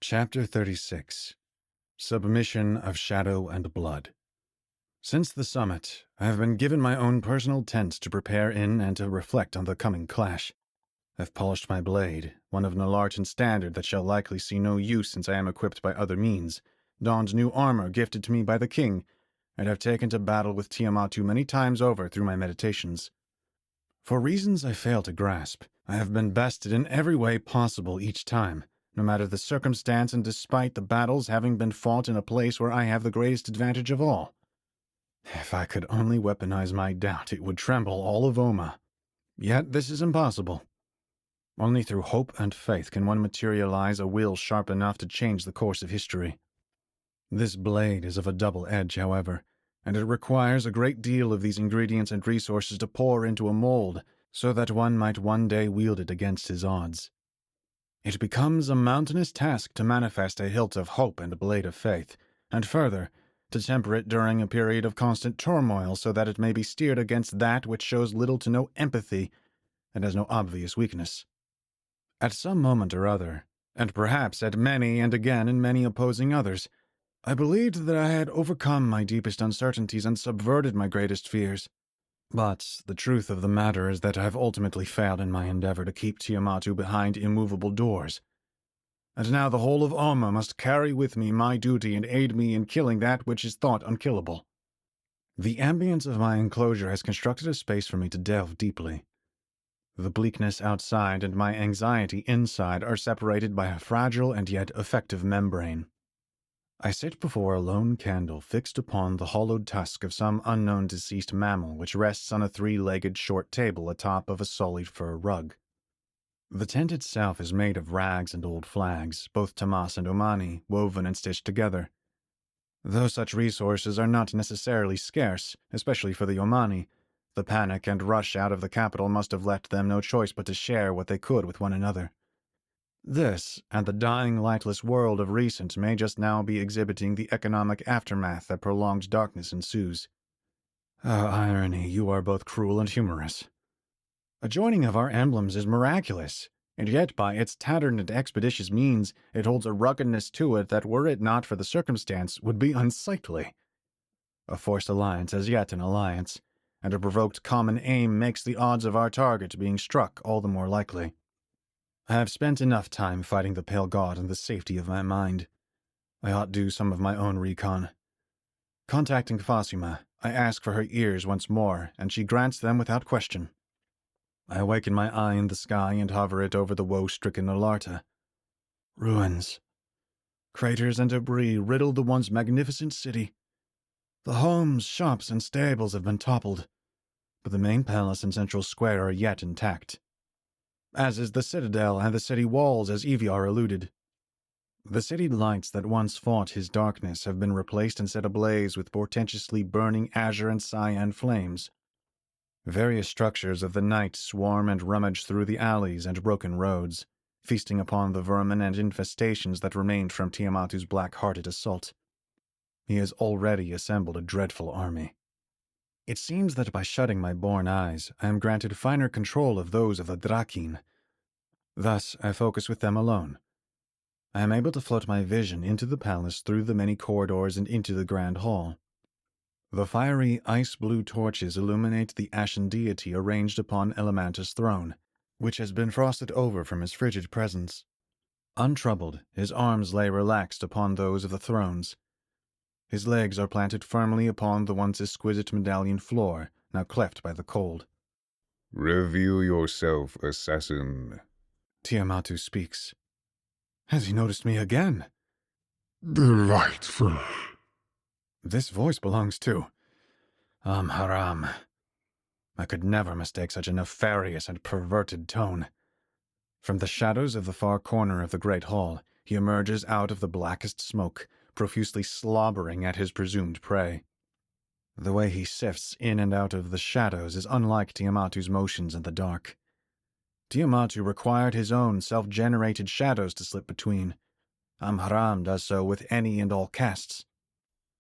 Chapter 36 Submission of Shadow and Blood. Since the summit, I have been given my own personal tent to prepare in and to reflect on the coming clash. I've polished my blade, one of Narration standard that shall likely see no use since I am equipped by other means, donned new armor gifted to me by the king, and have taken to battle with Tiamattu many times over through my meditations. For reasons I fail to grasp, I have been bested in every way possible each time, no matter the circumstance and despite the battles having been fought in a place where I have the greatest advantage of all. If I could only weaponize my doubt, it would tremble all of Oma. Yet this is impossible. Only through hope and faith can one materialize a will sharp enough to change the course of history. This blade is of a double edge, however, and it requires a great deal of these ingredients and resources to pour into a mold, so that one might one day wield it against his odds. It becomes a mountainous task to manifest a hilt of hope and a blade of faith, and further, to temper it during a period of constant turmoil so that it may be steered against that which shows little to no empathy and has no obvious weakness. At some moment or other, and perhaps at many and again in many opposing others, I believed that I had overcome my deepest uncertainties and subverted my greatest fears. But the truth of the matter is that I have ultimately failed in my endeavor to keep Tiamattu behind immovable doors. And now the whole of Oma must carry with me my duty and aid me in killing that which is thought unkillable. The ambience of my enclosure has constructed a space for me to delve deeply. The bleakness outside and my anxiety inside are separated by a fragile and yet effective membrane. I sit before a lone candle fixed upon the hollowed tusk of some unknown deceased mammal which rests on a three-legged short table atop of a solid fur rug. The tent itself is made of rags and old flags, both Tamas and Omani, woven and stitched together. Though such resources are not necessarily scarce, especially for the Omani, the panic and rush out of the capital must have left them no choice but to share what they could with one another. This, and the dying lightless world of recent may just now be exhibiting the economic aftermath that prolonged darkness ensues. Oh, irony, you are both cruel and humorous. A joining of our emblems is miraculous, and yet by its tattered and expeditious means it holds a ruggedness to it that, were it not for the circumstance, would be unsightly. A forced alliance is yet an alliance, and a provoked common aim makes the odds of our target being struck all the more likely. I have spent enough time fighting the pale god in the safety of my mind. I ought do some of my own recon. Contacting Fasima, I ask for her ears once more, and she grants them without question. I awaken my eye in the sky and hover it over the woe-stricken Alarta. Ruins. Craters and debris riddle the once magnificent city. The homes, shops, and stables have been toppled, but the main palace and central square are yet intact, as is the citadel and the city walls, as Eviar alluded. The city lights that once fought his darkness have been replaced and set ablaze with portentously burning azure and cyan flames. Various structures of the night swarm and rummage through the alleys and broken roads, feasting upon the vermin and infestations that remained from Tiamattu's black-hearted assault. He has already assembled a dreadful army. It seems that by shutting my born eyes, I am granted finer control of those of the Drakin. Thus, I focus with them alone. I am able to float my vision into the palace through the many corridors and into the grand hall. The fiery, ice-blue torches illuminate the ashen deity arranged upon Elemanta's throne, which has been frosted over from his frigid presence. Untroubled, his arms lay relaxed upon those of the thrones. His legs are planted firmly upon the once exquisite medallion floor, now cleft by the cold. Reveal yourself, assassin. Tiamattu speaks. Has he noticed me again? Delightful. This voice belongs to Haram. I could never mistake such a nefarious and perverted tone. From the shadows of the far corner of the great hall, he emerges out of the blackest smoke, profusely slobbering at his presumed prey. The way he sifts in and out of the shadows is unlike Tiamattu's motions in the dark. Tiamattu required his own self-generated shadows to slip between. Amharam does so with any and all casts.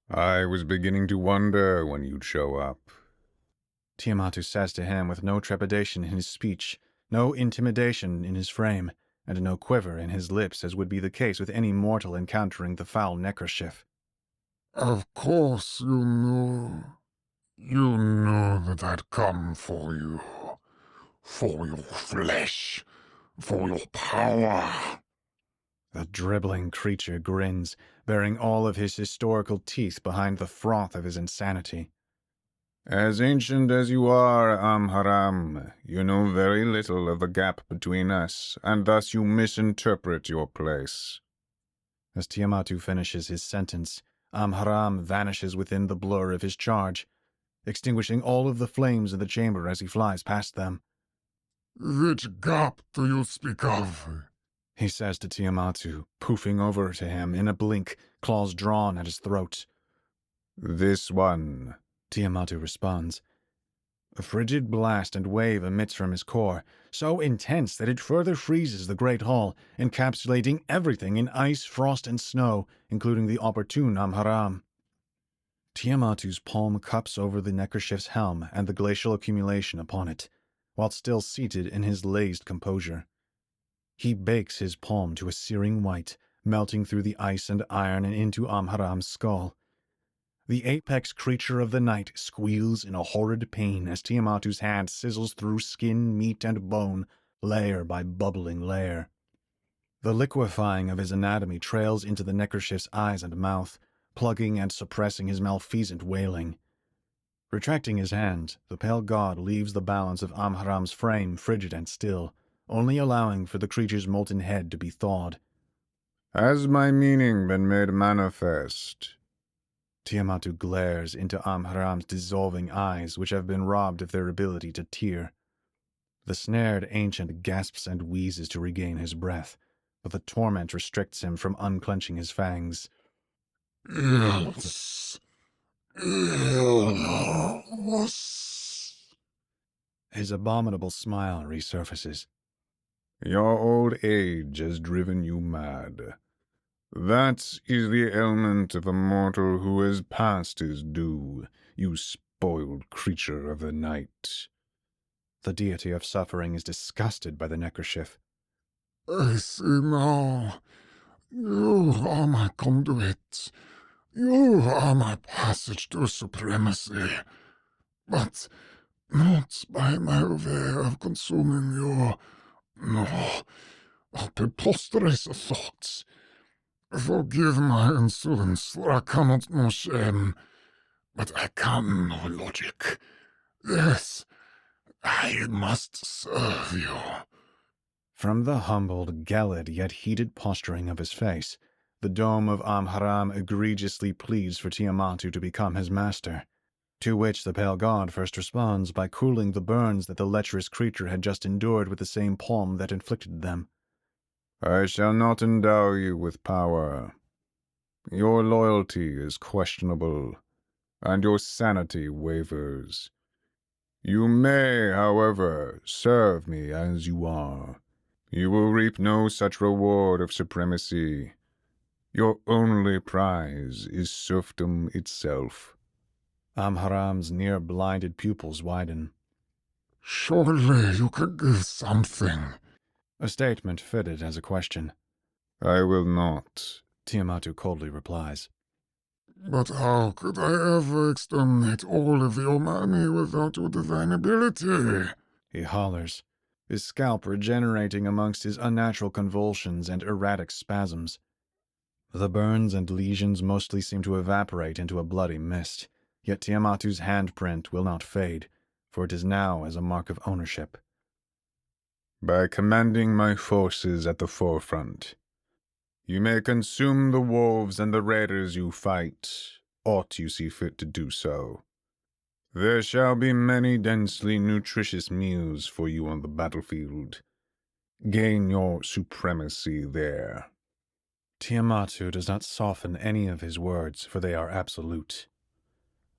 I was beginning to wonder when you'd show up. Tiamattu says to him with no trepidation in his speech, no intimidation in his frame, and no quiver in his lips as would be the case with any mortal encountering the foul neckerchief. Of course you knew. You knew that I'd come for you. For your flesh. For your power. The dribbling creature grins, bearing all of his historical teeth behind the froth of his insanity. As ancient as you are, Amharam, you know very little of the gap between us, and thus you misinterpret your place. As Tiamatu finishes his sentence, Amharam vanishes within the blur of his charge, extinguishing all of the flames in the chamber as he flies past them. Which gap do you speak of? He says to Tiamatu, poofing over to him in a blink, claws drawn at his throat. This one, Tiamatu responds. A frigid blast and wave emits from his core, so intense that it further freezes the great hall, encapsulating everything in ice, frost, and snow, including the opportune Amharam. Tiamatu's palm cups over the neckerchief's helm and the glacial accumulation upon it, while still seated in his lazed composure. He bakes his palm to a searing white, melting through the ice and iron and into Amharam's skull. The apex creature of the night squeals in a horrid pain as Tiamatu's hand sizzles through skin, meat, and bone, layer by bubbling layer. The liquefying of his anatomy trails into the neckerchief's eyes and mouth, plugging and suppressing his malfeasant wailing. Retracting his hand, the pale god leaves the balance of Amharam's frame frigid and still, only allowing for the creature's molten head to be thawed. has my meaning been made manifest? Tiamatu glares into Amharam's dissolving eyes, which have been robbed of their ability to tear. The snared ancient gasps and wheezes to regain his breath, but the torment restricts him from unclenching his fangs. Yes. Yes. His abominable smile resurfaces. Your old age has driven you mad. That is the ailment of a mortal who has passed his due, you spoiled creature of the night. The deity of suffering is disgusted by the neckerchief. I see now. You are my conduit. You are my passage to supremacy. But not by my way of consuming you. No, preposterous thoughts. Forgive my insolence, for I cannot know shame, but I can know logic. Yes, I must serve you. From the humbled, gelid, yet heated posturing of his face, the dome of Amharam egregiously pleads for Tiamatu to become his master, to which the pale god first responds by cooling the burns that the lecherous creature had just endured with the same palm that inflicted them. I shall not endow you with power. Your loyalty is questionable, and your sanity wavers. You may, however, serve me as you are. You will reap no such reward of supremacy. Your only prize is serfdom itself. Amharam's near-blinded pupils widen. Surely you can give something. A statement fitted as a question. I will not. Tiamatu coldly replies. But how could I ever exterminate all of your money without your divine ability? He hollers, his scalp regenerating amongst his unnatural convulsions and erratic spasms. The burns and lesions mostly seem to evaporate into a bloody mist, yet Tiamatu's handprint will not fade, for it is now as a mark of ownership. By commanding my forces at the forefront, you may consume the wolves and the raiders you fight, ought you see fit to do so. There shall be many densely nutritious meals for you on the battlefield. Gain your supremacy there. Tiamatu does not soften any of his words, for they are absolute.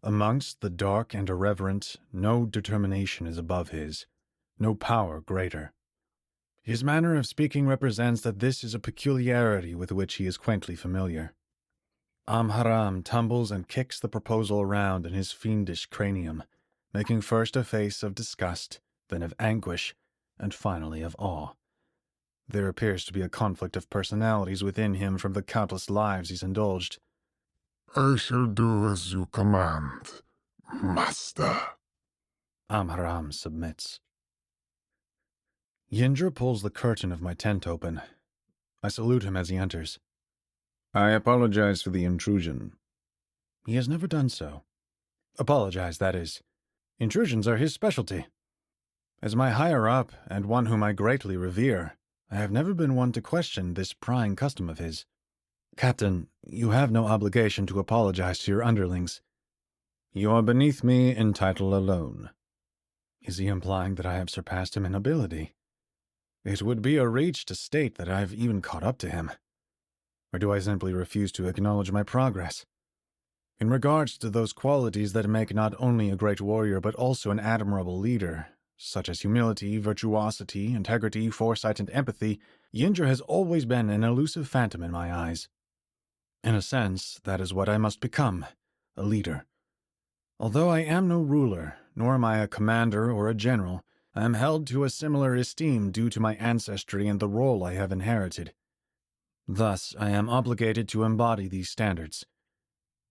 Amongst the dark and irreverent, no determination is above his, no power greater. His manner of speaking represents that this is a peculiarity with which he is quaintly familiar. Amharam tumbles and kicks the proposal around in his fiendish cranium, making first a face of disgust, then of anguish, and finally of awe. There appears to be a conflict of personalities within him from the countless lives he's indulged. I shall do as you command, master. Amharam submits. Yindra pulls the curtain of my tent open. I salute him as he enters. I apologize for the intrusion. He has never done so. Apologize, that is. Intrusions are his specialty. As my higher-up, and one whom I greatly revere, I have never been one to question this prying custom of his. Captain, you have no obligation to apologize to your underlings. You are beneath me in title alone. Is he implying that I have surpassed him in ability? It would be a reach to state that I've even caught up to him. Or do I simply refuse to acknowledge my progress? In regards to those qualities that make not only a great warrior but also an admirable leader, such as humility, virtuosity, integrity, foresight, and empathy, Yindra has always been an elusive phantom in my eyes. In a sense, that is what I must become, a leader. Although I am no ruler, nor am I a commander or a general, I am held to a similar esteem due to my ancestry and the role I have inherited. Thus, I am obligated to embody these standards.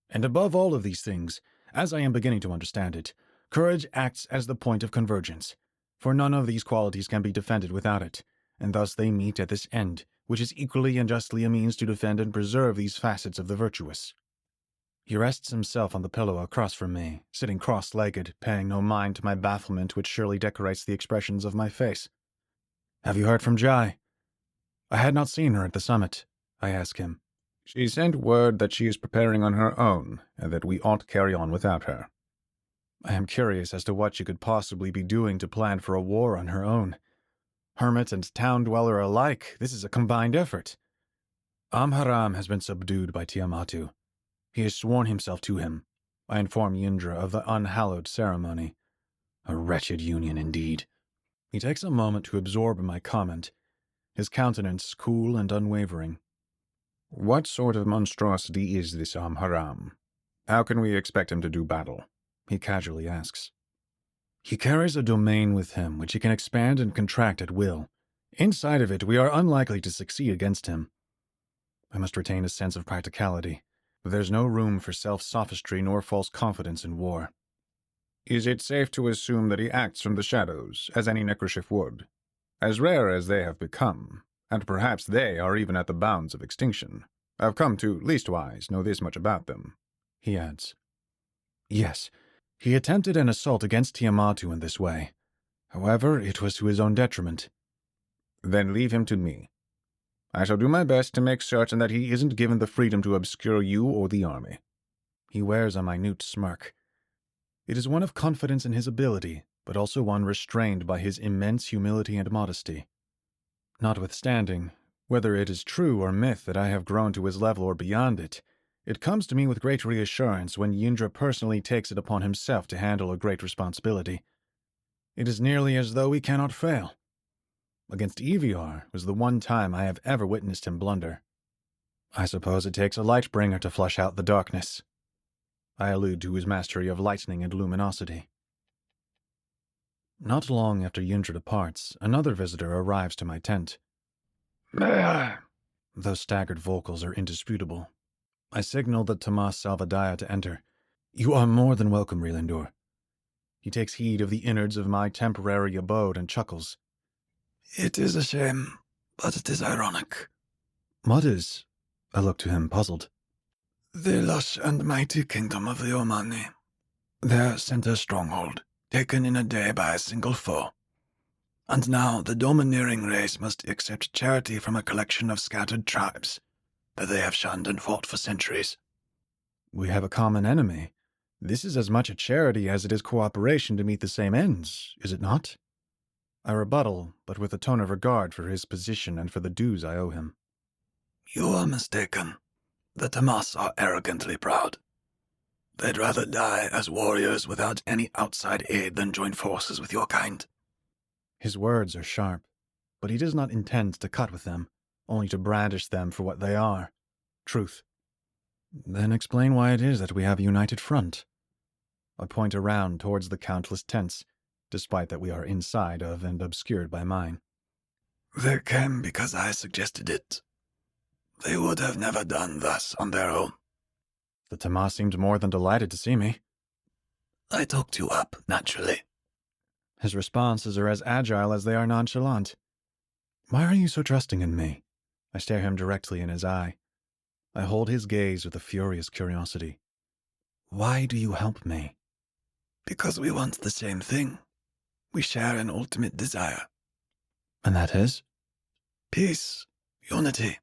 And above all of these things, as I am beginning to understand it, courage acts as the point of convergence, for none of these qualities can be defended without it, and thus they meet at this end, which is equally and justly a means to defend and preserve these facets of the virtuous. He rests himself on the pillow across from me, sitting cross-legged, paying no mind to my bafflement which surely decorates the expressions of my face. Have you heard from Jai? I had not seen her at the summit, I ask him. She sent word that she is preparing on her own, and that we ought carry on without her. I am curious as to what she could possibly be doing to plan for a war on her own. Hermit and town dweller alike, this is a combined effort. Amharam has been subdued by Tiamatu. He has sworn himself to him. I inform Yindra of the unhallowed ceremony. A wretched union indeed. He takes a moment to absorb my comment, his countenance cool and unwavering. What sort of monstrosity is this Amharam? How can we expect him to do battle? He casually asks. He carries a domain with him which he can expand and contract at will. Inside of it, we are unlikely to succeed against him. I must retain a sense of practicality. There's no room for self-sophistry nor false confidence in war. Is it safe to assume that he acts from the shadows, as any necroship would? As rare as they have become, and perhaps they are even at the bounds of extinction, I've come to, leastwise, know this much about them, he adds. Yes, he attempted an assault against Tiamatu in this way. However, it was to his own detriment. Then leave him to me. I shall do my best to make certain that he isn't given the freedom to obscure you or the army. He wears a minute smirk. It is one of confidence in his ability, but also one restrained by his immense humility and modesty. Notwithstanding, whether it is true or myth that I have grown to his level or beyond it, it comes to me with great reassurance when Yindra personally takes it upon himself to handle a great responsibility. It is nearly as though he cannot fail. Against Eviar was the one time I have ever witnessed him blunder. I suppose it takes a light-bringer to flush out the darkness. I allude to his mastery of lightning and luminosity. Not long after Yindra departs, another visitor arrives to my tent. Those staggered vocals are indisputable. I signal that Tomas Salvadaya to enter. You are more than welcome, Relindur. He takes heed of the innards of my temporary abode and chuckles. It is a shame, but it is ironic. What is? I look to him, puzzled. The lush and mighty kingdom of the Omani. Their center stronghold, taken in a day by a single foe. And now the domineering race must accept charity from a collection of scattered tribes that they have shunned and fought for centuries. We have a common enemy. This is as much a charity as it is cooperation to meet the same ends, is it not? I rebuttal, but with a tone of regard for his position and for the dues I owe him. You are mistaken. The Tamas are arrogantly proud. They'd rather die as warriors without any outside aid than join forces with your kind. His words are sharp, but he does not intend to cut with them, only to brandish them for what they are, truth. Then explain why it is that we have a united front. I point around towards the countless tents, despite that we are inside of and obscured by mine. They came because I suggested it. They would have never done thus on their own. The Tamas seemed more than delighted to see me. I talked you up, naturally. His responses are as agile as they are nonchalant. Why are you so trusting in me? I stare him directly in his eye. I hold his gaze with a furious curiosity. Why do you help me? Because we want the same thing. We share an ultimate desire. And that is? Peace. Unity.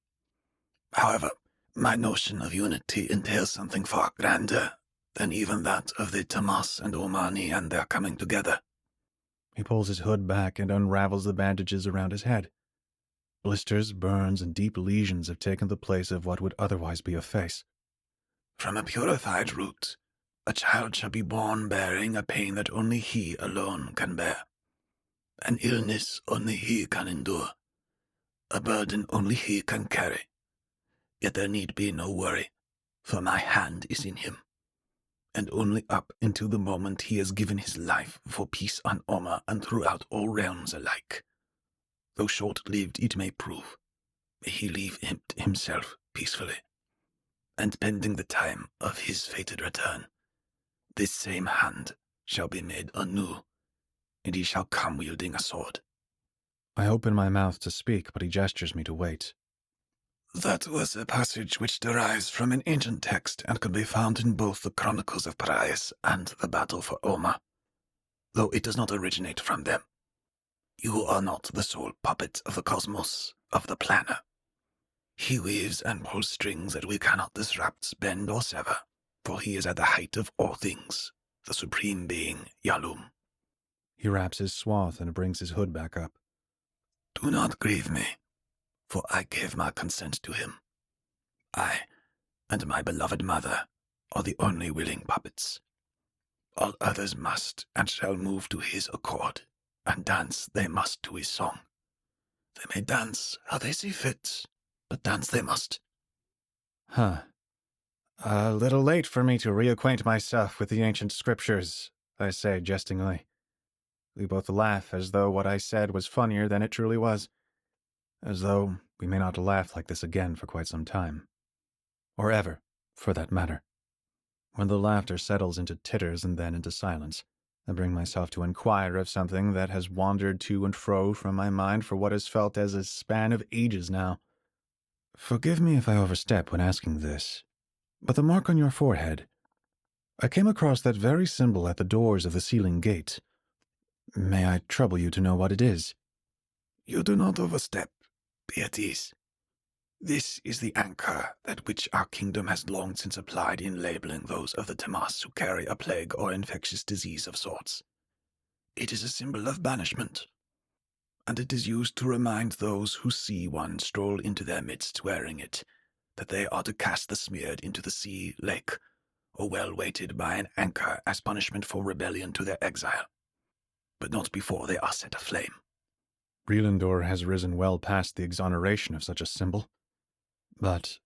However, my notion of unity entails something far grander than even that of the Tamas and Omani and their coming together. He pulls his hood back and unravels the bandages around his head. Blisters, burns, and deep lesions have taken the place of what would otherwise be a face. From a purified root, a child shall be born bearing a pain that only he alone can bear. An illness only he can endure. A burden only he can carry. Yet there need be no worry, for my hand is in him. And only up until the moment he has given his life for peace on Oma and throughout all realms alike. Though short-lived it may prove, may he leave himself peacefully. And pending the time of his fated return, this same hand shall be made anew, and he shall come wielding a sword. I open my mouth to speak, but he gestures me to wait. That was a passage which derives from an ancient text and could be found in both the Chronicles of Parais and the Battle for Oma, though it does not originate from them. You are not the sole puppet of the cosmos, of the planner. He weaves and pulls strings that we cannot disrupt, bend, or sever, for he is at the height of all things, the supreme being, Yalum. He wraps his swath and brings his hood back up. Do not grieve me, for I gave my consent to him. I and my beloved mother are the only willing puppets. All others must and shall move to his accord, and dance they must to his song. They may dance how they see fit, but dance they must. Huh. A little late for me to reacquaint myself with the ancient scriptures, I say jestingly. We both laugh as though what I said was funnier than it truly was. As though we may not laugh like this again for quite some time. Or ever, for that matter. When the laughter settles into titters and then into silence, I bring myself to inquire of something that has wandered to and fro from my mind for what is felt as a span of ages now. Forgive me if I overstep when asking this, but the mark on your forehead, I came across that very symbol at the doors of the ceiling gate. May I trouble you to know what it is? You do not overstep. Be at ease. This is the anchor that which our kingdom has long since applied in labeling those of the Tamas who carry a plague or infectious disease of sorts. It is a symbol of banishment, and it is used to remind those who see one stroll into their midst wearing it that they are to cast the smeared into the sea, lake, or well weighted by an anchor as punishment for rebellion to their exile, but not before they are set aflame. Rielendor has risen well past the exoneration of such a symbol. But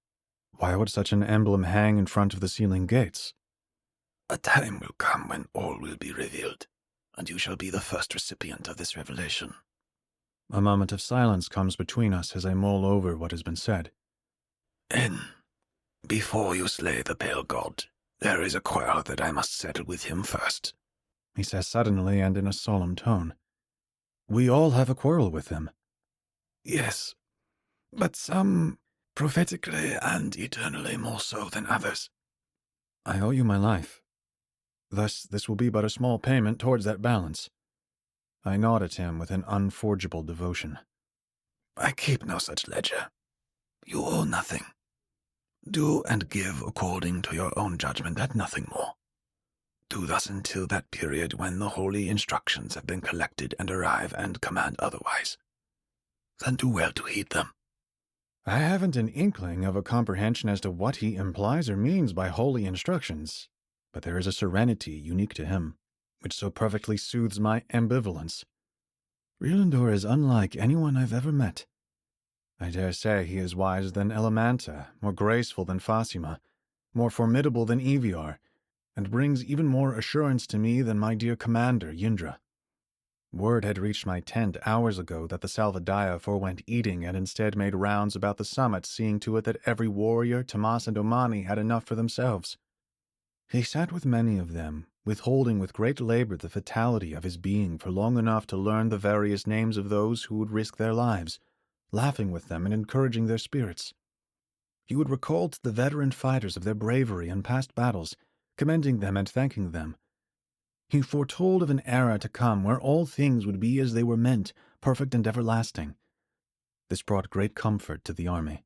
why would such an emblem hang in front of the ceiling gates? A time will come when all will be revealed, and you shall be the first recipient of this revelation. A moment of silence comes between us as I mull over what has been said. Before you slay the pale god, there is a quarrel that I must settle with him first, He says suddenly and in a solemn tone. We all have a quarrel with him. Yes, but some prophetically and eternally more so than others. I owe you my life. Thus, this will be but a small payment towards that balance. I nod at him with an unforgeable devotion. I keep no such ledger. You owe nothing. Do and give according to your own judgment and nothing more. Do thus until that period when the holy instructions have been collected and arrive and command otherwise. Then do well to heed them. I haven't an inkling of a comprehension as to what he implies or means by holy instructions, but there is a serenity unique to him, which so perfectly soothes my ambivalence. Rielendor is unlike anyone I've ever met. I dare say he is wiser than Elemanta, more graceful than Fasima, more formidable than Eviar, and brings even more assurance to me than my dear commander, Yindra. Word had reached my tent hours ago that the Salvadaya forewent eating and instead made rounds about the summit, seeing to it that every warrior, Tomas and Omani, had enough for themselves. He sat with many of them, withholding with great labor the fatality of his being for long enough to learn the various names of those who would risk their lives, laughing with them and encouraging their spirits. He would recall to the veteran fighters of their bravery in past battles, commending them and thanking them. He foretold of an era to come where all things would be as they were meant, perfect and everlasting. This brought great comfort to the army.